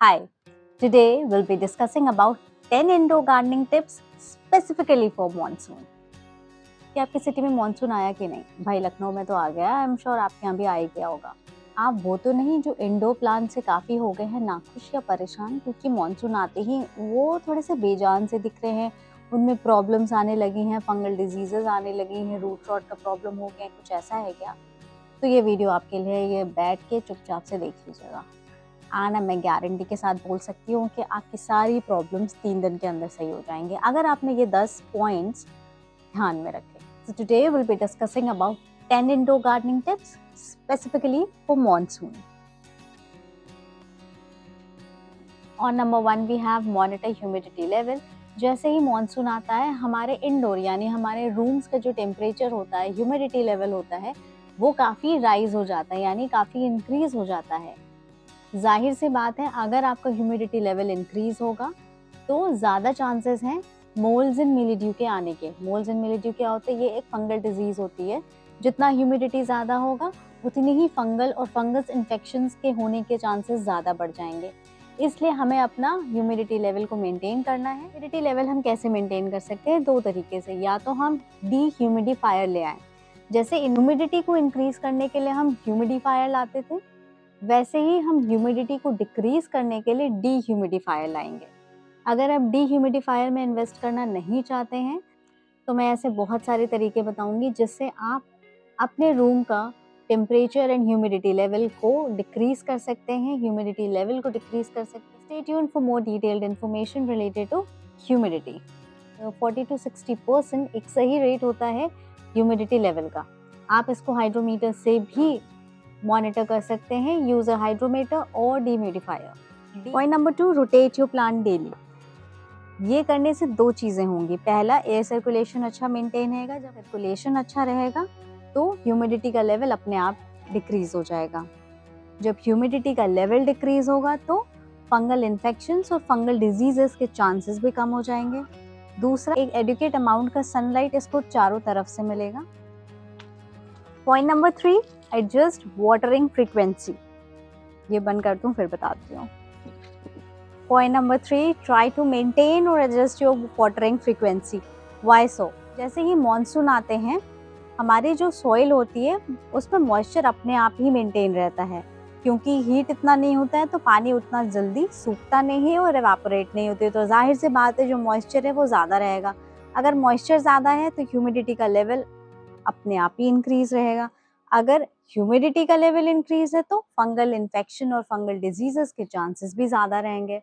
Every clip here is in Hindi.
Hi, today we'll be discussing about 10 indoor gardening tips specifically for monsoon. कि आपकी सिटी में मॉनसून आया कि नहीं? भाई लखनऊ में तो आ गया, आई एम श्योर आपके यहाँ भी आ ही गया होगा। आप वो तो नहीं जो इंडोर प्लांट से काफ़ी हो गए हैं नाखुश या परेशान क्योंकि मॉनसून आते ही वो थोड़े से बेजान से दिख रहे हैं, उनमें प्रॉब्लम्स आने लगी हैं, फंगल डिजीजेज आने लगी हैं, रूट रॉट का प्रॉब्लम हो गया, कुछ ऐसा है क्या? तो ये वीडियो आपके लिए, ये बैठ के चुपचाप से देख लीजिएगा। एंड मैं गारंटी के साथ बोल सकती हूँ कि आपकी सारी प्रॉब्लम्स 3 दिन के अंदर सही हो जाएंगे अगर आपने ये 10 पॉइंट्स ध्यान में रखे। So today will be discussing about 10 indoor gardening tips specifically for monsoon. और नंबर 1 we have monitor humidity level. जैसे ही मॉनसून आता है हमारे इंडोर यानी हमारे रूम्स का जो टेम्परेचर होता है, ह्यूमिडिटी लेवल होता है, वो काफ़ी राइज हो जाता है यानी काफ़ी इंक्रीज हो जाता है। जाहिर सी बात है अगर आपका ह्यूमिडिटी लेवल इंक्रीज होगा तो ज़्यादा चांसेस हैं मोल्स एंड मिलीड्यू के आने के। मोल्स एंड मिलीड्यू क्या होते हैं? ये एक फंगल डिजीज होती है। जितना ह्यूमिडिटी ज़्यादा होगा उतनी ही फंगल और फंगस इन्फेक्शंस के होने के चांसेस ज़्यादा बढ़ जाएंगे। इसलिए हमें अपना ह्यूमिडिटी लेवल को मेंटेन करना है। ह्यूमिडिटी लेवल हम कैसे मेंटेन कर सकते हैं? 2 तरीके से। या तो हम डी ले आए, जैसे ह्यूमिडिटी को इंक्रीज करने के लिए हम ह्यूमिडिफायर लाते थे, वैसे ही हम ह्यूमिडिटी को डिक्रीज करने के लिए डी लाएंगे। अगर आप डी में इन्वेस्ट करना नहीं चाहते हैं तो मैं ऐसे बहुत सारे तरीके बताऊंगी जिससे आप अपने रूम का टेम्परेचर एंड ह्यूमिडिटी लेवल को डिक्रीज कर सकते हैं, ह्यूमिडिटी लेवल को डिक्रीज कर सकते हैं। Stay tuned for more detailed information related to humidity. 40 to 60% एक सही रेट होता है ह्यूमिडिटी लेवल का। आप इसको हाइड्रोमीटर से भी मॉनिटर कर सकते हैं, यूज अ हाइड्रोमीटर और dehumidifier. Point number 2, rotate your plant daily. ये करने से 2 चीज़ें होंगी। पहला, एयर सर्कुलेशन अच्छा मेंटेन रहेगा। जब सर्कुलेशन अच्छा रहेगा तो ह्यूमिडिटी का लेवल अपने आप डिक्रीज हो जाएगा। जब ह्यूमिडिटी का लेवल डिक्रीज होगा तो फंगल इन्फेक्शंस और फंगल डिजीजेस के चांसेस भी कम हो जाएंगे। दूसरा, एक एडुकेट अमाउंट का सनलाइट इसको चारों तरफ से मिलेगा। Point number 3, adjust watering frequency. ये बंद कर दूं फिर बताती हूँ। Point number 3, try to maintain और adjust your watering frequency. Why so? जैसे ही मॉनसून आते हैं हमारी जो सॉइल होती है उसमें मॉइस्चर अपने आप ही मेंटेन रहता है, क्योंकि हीट इतना नहीं होता है तो पानी उतना जल्दी सूखता नहीं है और एवापोरेट नहीं होती, तो जाहिर सी बात है जो मॉइस्चर है वो ज़्यादा रहेगा। अगर मॉइस्चर ज़्यादा है तो ह्यूमिडिटी का लेवल अपने आप ही इंक्रीज रहेगा। अगर ह्यूमिडिटी का लेवल इंक्रीज है तो फंगल इन्फेक्शन और फंगल डिजीजेस के चांसेस भी ज़्यादा रहेंगे।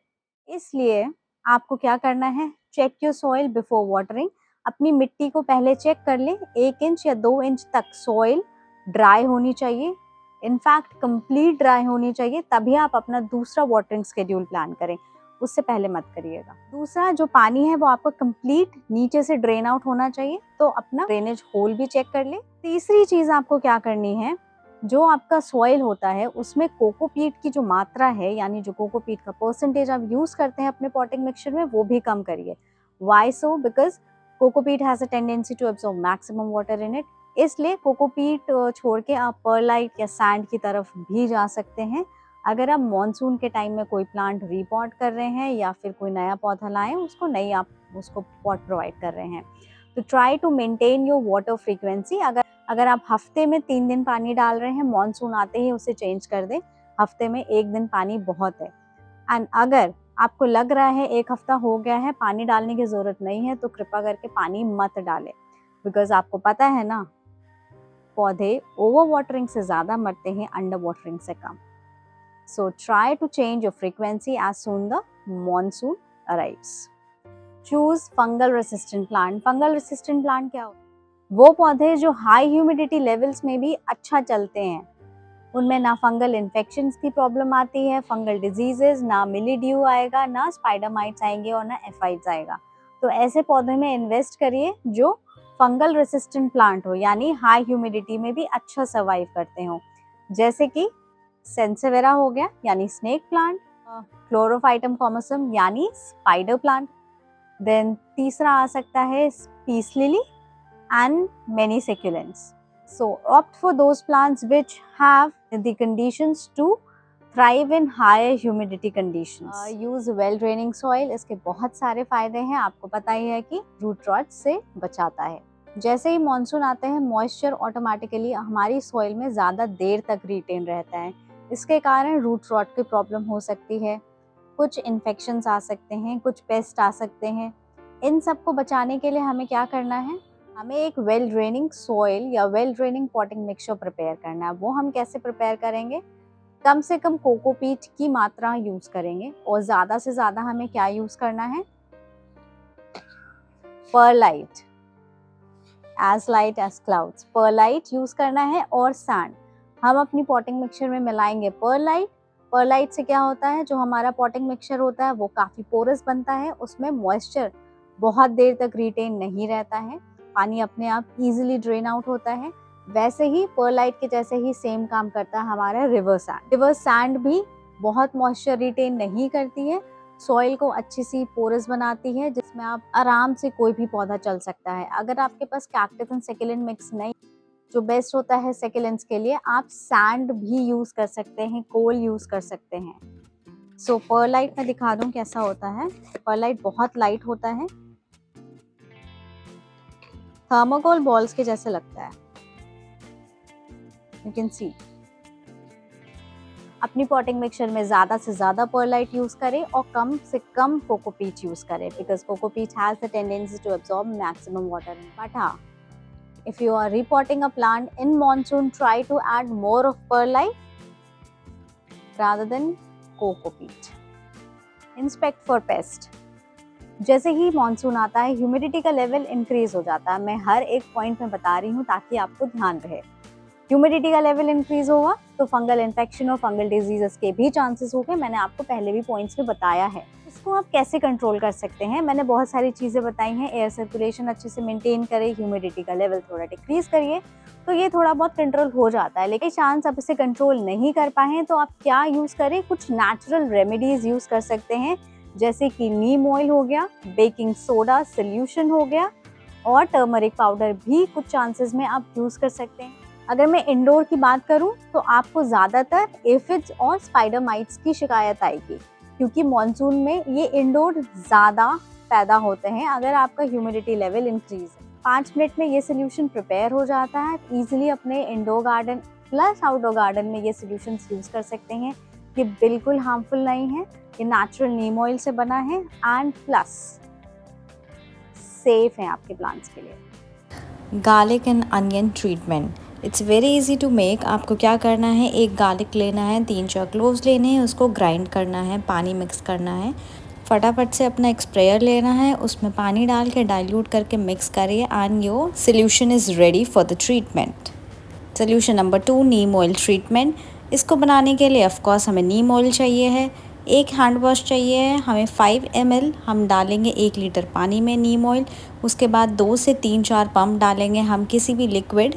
इसलिए आपको क्या करना है? Check your soil before watering. अपनी मिट्टी को पहले चेक कर लें। 1 इंच या 2 इंच तक सॉइल ड्राई होनी चाहिए, इनफैक्ट कंप्लीट ड्राई होनी चाहिए, तभी आप अपना दूसरा वाटरिंग शेड्यूल प्लान करें। उससे पहले मत करिएगा। दूसरा, जो पानी है वो आपको कंप्लीट नीचे से ड्रेन आउट होना चाहिए, तो अपना ड्रेनेज होल भी चेक कर ले। तीसरी चीज आपको क्या करनी है, जो आपका सॉइल होता है उसमें कोकोपीट की जो मात्रा है यानी जो कोकोपीट का परसेंटेज आप यूज करते हैं अपने पॉटिंग मिक्सचर में वो भी कम करिए। Why so? Because cocopeat has a tendency to absorb maximum water in it. इसलिए कोकोपीट छोड़ के आप परलाइट या सैंड की तरफ भी जा सकते हैं। अगर आप मॉनसून के टाइम में कोई प्लांट रीपॉट कर रहे हैं या फिर कोई नया पौधा लाएं, उसको नहीं आप उसको पॉट प्रोवाइड कर रहे हैं, तो try to maintain your water frequency. अगर आप हफ्ते में 3 दिन पानी डाल रहे हैं, मॉनसून आते ही उसे चेंज कर दें। हफ्ते में 1 दिन पानी बहुत है। एंड अगर आपको लग रहा है 1 हफ्ता हो गया है पानी डालने की जरूरत नहीं है, तो कृपा करके पानी मत डालें, बिकॉज आपको पता है ना, पौधे ओवर वाटरिंग से ज्यादा मरते हैं अंडर वाटरिंग से कम। So try to change your frequency as soon the monsoon arrives. Choose fungal resistant plant. Fungal resistant plant क्या होता है? वो पौधे जो हाई ह्यूमिडिटी लेवल्स में भी अच्छा चलते हैं, उनमें ना फंगल इन्फेक्शंस की प्रॉब्लम आती है, फंगल डिजीजेस, ना मिलीड्यू आएगा, ना स्पाइडर माइट्स आएंगे और ना एफाइड्स आएगा। तो ऐसे पौधे में इन्वेस्ट करिए जो फंगल रेसिस्टेंट प्लांट हो, यानी हाई ह्यूमिडिटी में भी अच्छा सर्वाइव करते हो, जैसे कि सेंसेवेरा हो गया यानी स्नेक प्लांट, क्लोरोफाइटम कॉमसम यानी स्पाइडर प्लांट। देन तीसरा आ सकता है peace lily and many succulents. So opt for those plants which have the conditions to thrive in higher humidity conditions. Use well draining soil. इसके बहुत सारे फायदे हैं, आपको पता ही है कि रूट रॉट से बचाता है। जैसे ही मॉनसून आते हैं मॉइस्चर ऑटोमेटिकली हमारी सॉइल में ज़्यादा देर तक रिटेन रहता है। इसके कारण रूट रॉट की प्रॉब्लम हो सकती है, कुछ इन्फेक्शंस आ सकते हैं, कुछ पेस्ट आ सकते हैं। इन सब को बचाने के लिए हमें क्या करना है, हमें एक वेल ड्रेनिंग सॉइल या well draining potting mixture prepare करना है। वो हम कैसे प्रिपेयर करेंगे, कम से कम कोकोपीट की मात्रा यूज करेंगे और ज़्यादा से ज़्यादा हमें क्या यूज करना है, perlite, as light as clouds, perlite use करना है। और सैंड हम अपनी पॉटिंग मिक्सचर में मिलाएंगे परलाइट। परलाइट से क्या होता है, जो हमारा पॉटिंग मिक्सचर होता है वो काफ़ी पोरस बनता है, उसमें मॉइस्चर बहुत देर तक रिटेन नहीं रहता है, पानी अपने आप इजीली ड्रेन आउट होता है। वैसे ही परलाइट के जैसे ही सेम काम करता है हमारा रिवर सैंड। रिवर सैंड भी बहुत मॉइस्चर रिटेन नहीं करती है, सॉइल को अच्छी सी पोरस बनाती है, जिसमें आप आराम से कोई भी पौधा चल सकता है। अगर आपके पास कैक्टस एंड सकुलेंट मिक्स नहीं, जो बेस्ट होता है सकुलेंट्स के लिए, आप सैंड भी यूज कर सकते हैं, कोल यूज कर सकते हैं। सो परलाइट में दिखा दूं कैसा होता है। परलाइट बहुत लाइट होता है, थर्मोकोल बॉल्स के जैसे लगता है, यू कैन सी। अपनी पॉटिंग मिक्सचर में ज़्यादा से ज़्यादा परलाइट यूज़ करें और कम से कम कोकोपीट यूज़ करें, because cocopeat has the tendency to absorb maximum water. But हाँ, if you are repotting a plant in monsoon, try to add more of perlite rather than cocopeat. Inspect for pest. जैसे ही मॉनसून आता है ह्यूमिडिटी का लेवल इंक्रीज हो जाता है। मैं हर एक पॉइंट में बता रही हूँ ताकि आपको ध्यान रहे। ह्यूमिडिटी का लेवल इंक्रीज होगा तो फंगल इन्फेक्शन और फंगल डिजीजेस के भी चांसेस होंगे। मैंने आपको पहले भी पॉइंट्स में बताया है। इसको आप कैसे कंट्रोल कर सकते हैं, मैंने बहुत सारी चीज़ें बताई हैं। एयर सर्कुलेशन अच्छे से मेंटेन करें, ह्यूमिडिटी का लेवल थोड़ा डिक्रीज करिए, तो ये थोड़ा बहुत कंट्रोल हो जाता है। लेकिन चांस आप इसे कंट्रोल नहीं कर पाए तो आप क्या यूज़ करें, कुछ नेचुरल रेमेडीज़ यूज़ कर सकते हैं, जैसे कि नीम ऑयल हो गया, बेकिंग सोडा सोल्यूशन हो गया और टर्मरिक पाउडर भी कुछ चांसेस में आप यूज़ कर सकते हैं। अगर मैं इंडोर की बात करूं तो आपको ज़्यादातर एफिड्स और स्पाइडर माइट्स की शिकायत आएगी, क्योंकि मॉनसून में ये इंडोर ज़्यादा पैदा होते हैं अगर आपका ह्यूमिडिटी लेवल इंक्रीज है। 5 मिनट में ये सोल्यूशन प्रिपेयर हो जाता है। ईजिली अपने indoor garden plus outdoor garden में ये सोल्यूशन यूज़ कर सकते हैं। ये बिल्कुल हार्मफुल नहीं है, ये नेचुरल नीम ऑयल से बना है एंड प्लस सेफ है आपके प्लांट्स के लिए। Garlic and onion treatment, it's very easy to make. आपको क्या करना है, एक गार्लिक लेना है, 3-4 क्लोव्स लेने हैं, उसको ग्राइंड करना है, पानी मिक्स करना है। फटाफट से अपना एक स्प्रेयर लेना है, उसमें पानी डाल के डाइल्यूट करके मिक्स करिए and your solution is ready for the treatment. Solution number 2, Neem oil treatment. इसको बनाने के लिए ऑफकोर्स हमें नीम ऑयल चाहिए है, एक हैंड वॉश चाहिए है, हमें 5 ml हम डालेंगे 1 लीटर पानी में नीम ऑयल। उसके बाद 2 से 3-4 पंप डालेंगे हम किसी भी लिक्विड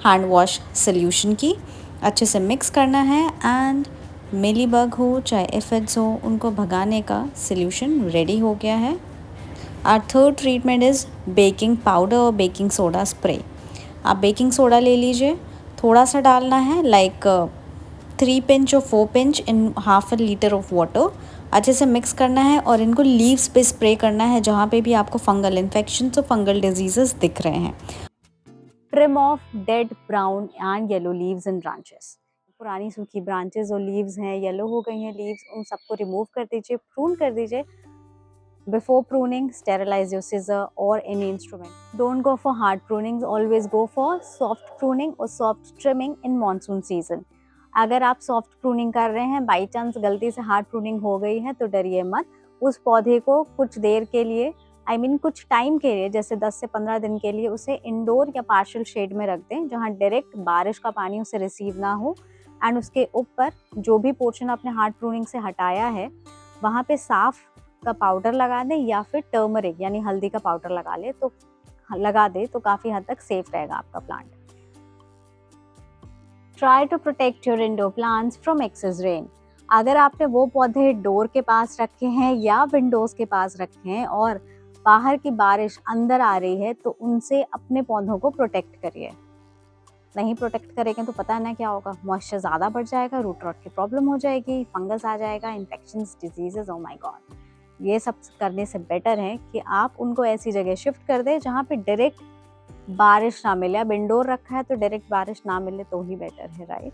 हैंड वॉश सोल्यूशन की। अच्छे से मिक्स करना है एंड मिलीबग हो चाहे एफिड्स हो, उनको भगाने का सोल्यूशन रेडी हो गया है। Our third treatment is baking powder और बेकिंग सोडा स्प्रे। आप बेकिंग सोडा ले लीजिए, थोड़ा सा डालना है, लाइक 3 पिंच और 4 pinch in half a litre of water. अच्छे से मिक्स करना है और इनको लीव्स पे स्प्रे करना है जहाँ पे भी आपको फंगल इन्फेक्शन और फंगल डिजीजेस दिख रहे हैं। Trim of dead brown and yellow leaves and branches. पुरानी सूखी ब्रांचेस और लीव्स हैं, येलो हो गई हैं लीव्स, उन सबको रिमूव कर दीजिए, प्रून कर दीजिए। Before pruning, sterilize your scissor or any instrument. Don't go for hard pruning, always go for soft pruning or soft trimming in monsoon season. अगर आप सॉफ्ट प्रूनिंग कर रहे हैं, बाई चांस गलती से हार्ड प्रूनिंग हो गई है तो डरिए मत। उस पौधे को कुछ देर के लिए, कुछ टाइम के लिए, जैसे 10 से 15 दिन के लिए उसे इंडोर या पार्शियल शेड में रख दें, जहाँ डायरेक्ट बारिश का पानी उसे रिसीव ना हो। एंड उसके ऊपर जो भी पोर्शन आपने हार्ड प्रूनिंग से हटाया है वहाँ पे साफ का पाउडर लगा दें या फिर टर्मरिक यानी हल्दी का पाउडर लगा दे तो काफ़ी हद तक सेफ रहेगा आपका plant. Try to protect your indoor plants from excess rain. अगर आपने वो पौधे डोर के पास रखे हैं या विंडोज के पास रखे हैं और बाहर की बारिश अंदर आ रही है तो उनसे अपने पौधों को प्रोटेक्ट करिए। नहीं प्रोटेक्ट करेंगे तो पता है ना क्या होगा, मॉइस्चर ज़्यादा बढ़ जाएगा, रूट रॉट की प्रॉब्लम हो जाएगी, फंगस आ जाएगा, infections, diseases, oh my God. ये सब करने से बेटर है कि आप उनको ऐसी जगह शिफ्ट कर दें जहाँ पे डायरेक्ट बारिश ना मिले। अब इंडोर रखा है तो डायरेक्ट बारिश ना मिले तो ही बेटर है, right.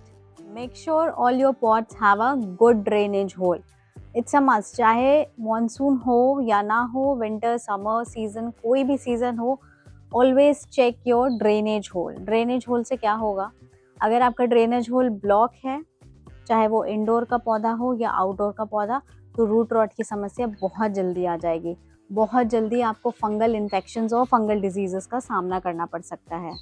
Make sure all your pots have a good drainage whole. It's a must, चाहे मॉनसून हो या ना हो, विंटर, समर सीजन, कोई भी सीजन हो, always check your drainage hole. Drainage hole से क्या होगा, अगर आपका ड्रेनेज होल ब्लॉक है, चाहे वो इंडोर का पौधा हो या आउटडोर का पौधा, तो रूट रॉट की समस्या बहुत जल्दी आ जाएगी, बहुत जल्दी आपको फंगल इन्फेक्शंस और फंगल डिजीजेस का सामना करना पड़ सकता है।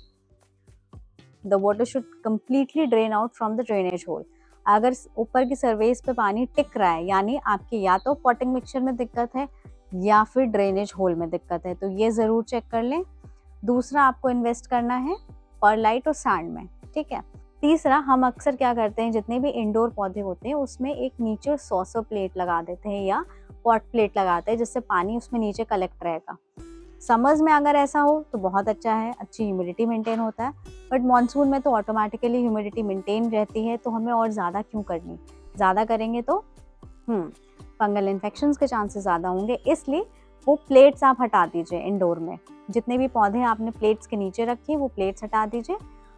The water should completely drain out from the drainage whole. अगर ऊपर की सरफेस पे पानी टिक रहा है, यानी आपके या तो पॉटिंग मिक्सचर में दिक्कत है या फिर ड्रेनेज होल में दिक्कत है, तो ये ज़रूर चेक कर लें। दूसरा, आपको इन्वेस्ट करना है परलाइट और सैंड में, ठीक है। तीसरा, हम अक्सर क्या करते हैं, जितने भी इंडोर पौधे होते हैं उसमें एक नीचे सॉसर प्लेट लगा देते हैं या पॉट प्लेट लगाते हैं, जिससे पानी उसमें नीचे कलेक्ट रहेगा। समर्स में अगर ऐसा हो तो बहुत अच्छा है, अच्छी ह्यूमिडिटी मेंटेन होता है, बट मॉनसून में तो ऑटोमेटिकली ह्यूमिडिटी मेंटेन रहती है, तो हमें और ज़्यादा क्यों करनी, ज़्यादा करेंगे तो फंगल इन्फेक्शंस के चांसेस ज़्यादा होंगे। इसलिए वो प्लेट्स आप हटा दीजिए इंडोर में, जितने भी पौधे आपने प्लेट्स के नीचे रखे वो प्लेट्स हटा दीजिए,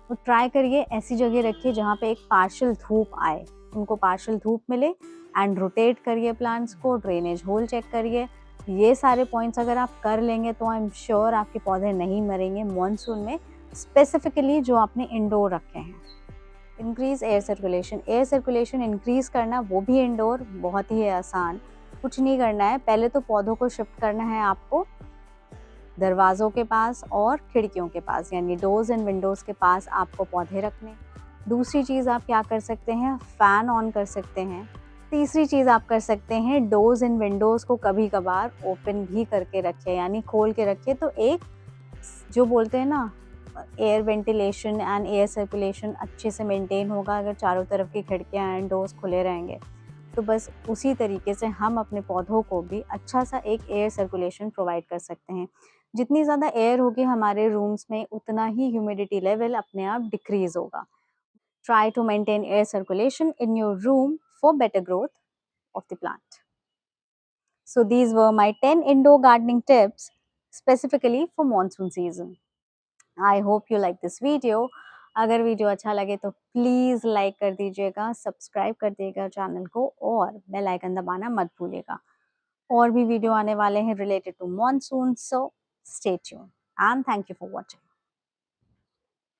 और ट्राई करिए ऐसी जगह रखिए जहाँ पे एक पार्शियल धूप आए, उनको पार्शियल धूप मिले, एंड रोटेट करिए प्लांट्स को, ड्रेनेज होल चेक करिए। ये सारे पॉइंट्स अगर आप कर लेंगे तो आई एम श्योर आपके पौधे नहीं मरेंगे मॉनसून में, स्पेसिफिकली जो आपने इंडोर रखे हैं। Increase air circulation, air circulation increase करना वो भी इंडोर बहुत ही आसान, कुछ नहीं करना है। पहले तो पौधों को शिफ्ट करना है आपको दरवाज़ों के पास और खिड़कियों के पास, यानी डोर्स एंड विंडोज़ के पास आपको पौधे रखने। दूसरी चीज़ आप क्या कर सकते हैं, फ़ैन ऑन कर सकते हैं। तीसरी चीज़ आप कर सकते हैं, डोर्स एंड विंडोज़ को कभी कभार ओपन भी करके रखें, यानी खोल के रखें, तो एक जो बोलते हैं ना air ventilation and air circulation अच्छे से मेंटेन होगा अगर चारों तरफ की खिड़कियाँ एंड डोर्स खुले रहेंगे। तो बस उसी तरीके से हम अपने पौधों को भी अच्छा सा एक एयर सर्कुलेशन प्रोवाइड कर सकते हैं। जितनी ज़्यादा एयर होगी हमारे रूम्स में, उतना ही ह्यूमिडिटी लेवल अपने आप डिक्रीज होगा। Try to maintain air circulation in your room for better growth of the plant. So these were my 10 indoor gardening tips specifically for monsoon season. I hope you like this video. अगर वीडियो अच्छा लगे तो प्लीज़ लाइक कर दीजिएगा, सब्सक्राइब कर दीजिएगा चैनल को, और बेल आइकन दबाना मत भूलिएगा। और भी वीडियो आने वाले हैं related to monsoon, so stay tuned and thank you for watching.